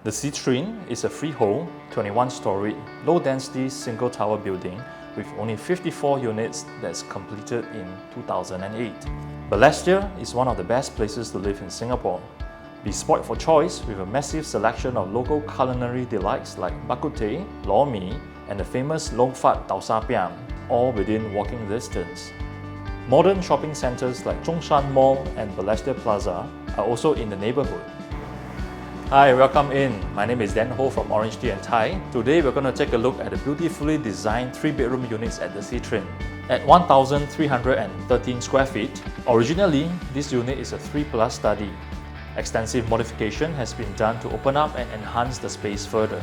The Citrine is a freehold, 21-story, low-density single-tower building with only 54 units that's completed in 2008. Balestier is one of the best places to live in Singapore. Be spoilt for choice with a massive selection of local culinary delights like bak kut teh, lor mee, and the famous long fat tau sa piam, all within walking distance. Modern shopping centres like Zhongshan Mall and Balestier Plaza are also in the neighbourhood. Hi, welcome in. My name is Dan Ho from OrangeTee and Thai. Today we're going to take a look at the beautifully designed 3-bedroom units at the Citrine. At 1,313 square feet, originally this unit is a 3+ study. Extensive modification has been done to open up and enhance the space further.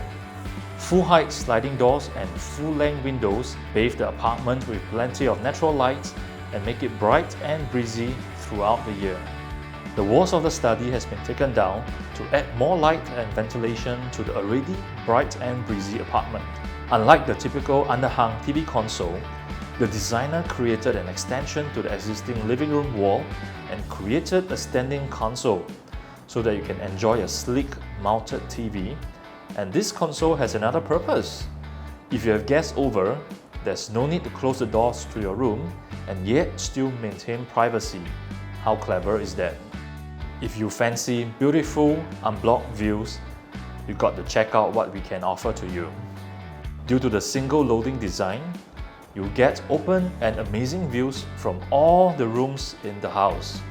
Full-height sliding doors and full-length windows bathe the apartment with plenty of natural light and make it bright and breezy throughout the year. The walls of the study has been taken down to add more light and ventilation to the already bright and breezy apartment. Unlike the typical underhung TV console, the designer created an extension to the existing living room wall and created a standing console so that you can enjoy a sleek mounted TV. And this console has another purpose. If you have guests over, there's no need to close the doors to your room and yet still maintain privacy. How clever is that? If you fancy beautiful, unblocked views, you got to check out what we can offer to you. Due to the single loading design, you get open and amazing views from all the rooms in the house.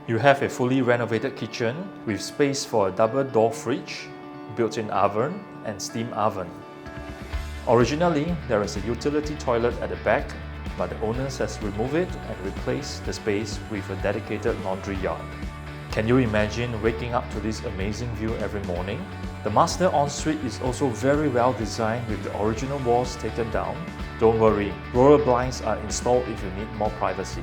You have a fully renovated kitchen with space for a double-door fridge, built-in oven, and steam oven. Originally, there is a utility toilet at the back, but the owners has removed it and replaced the space with a dedicated laundry yard. Can you imagine waking up to this amazing view every morning? The master ensuite is also very well designed with the original walls taken down. Don't worry, roller blinds are installed if you need more privacy.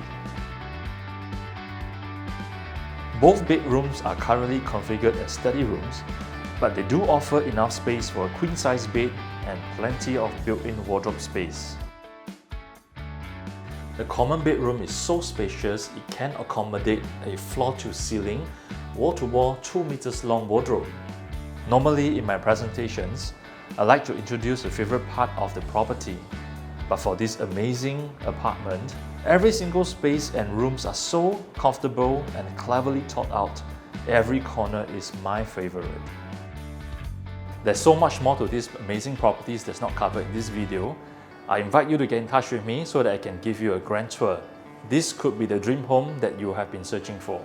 Both bedrooms are currently configured as study rooms, but they do offer enough space for a queen-size bed and plenty of built-in wardrobe space. The common bedroom is so spacious it can accommodate a floor-to-ceiling, wall-to-wall 2 meters long wardrobe. Normally in my presentations, I like to introduce a favorite part of the property. But for this amazing apartment, every single space and rooms are so comfortable and cleverly thought out. Every corner is my favorite. There's so much more to these amazing properties that's not covered in this video. I invite you to get in touch with me so that I can give you a grand tour. This could be the dream home that you have been searching for.